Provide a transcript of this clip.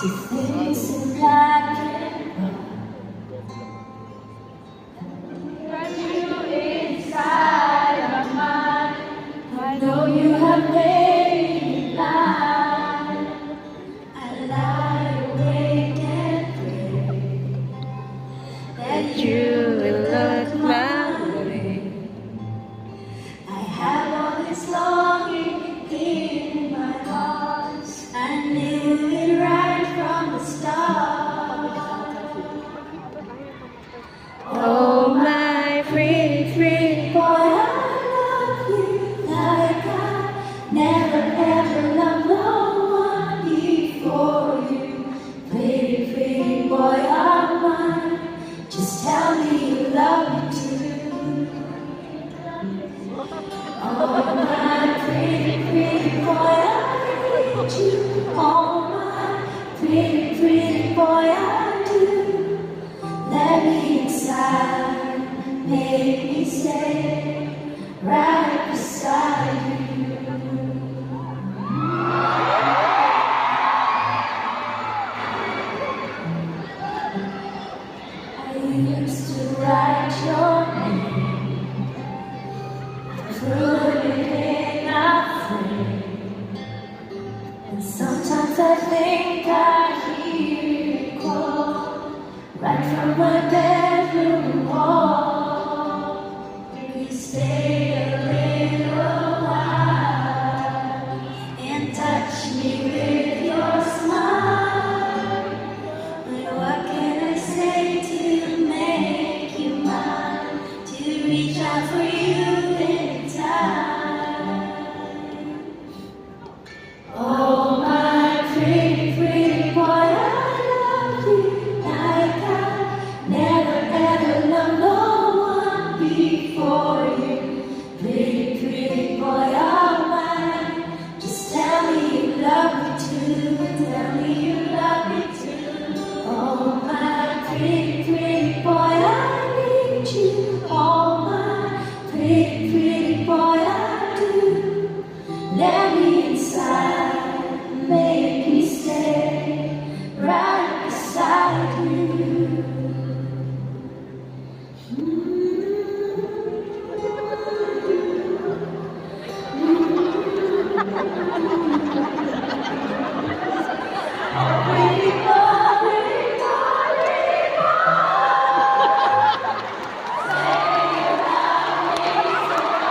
See things in black and white. You inside my mind. I know you have made me blind. I lie awake and pray that you will look my way. I have all this longing in my heart. I knew it right from the start. Oh, my pretty, pretty boy, I love you like I never ever loved no one before you. Pretty, pretty boy of mine, just tell me you love me too. Oh, my pretty, pretty boy, I need you. Oh, my pretty, pretty boy, I do. Let me inside, make me stay right beside you. I used to write your name, put it in a frame, and sometimes I think I hear it call right from my bedroom wall. Please stay a little while and touch me with your smile. But what can I say to make you mine? To reach out for you anytime. Oh, my pretty, pretty boy, I love you like I never ever loved no one before you. Pretty, pretty boy of mine, just tell me you love me too. Tell me you love me too. Oh, my pretty, pretty boy, I need you. Oh, my pretty, pretty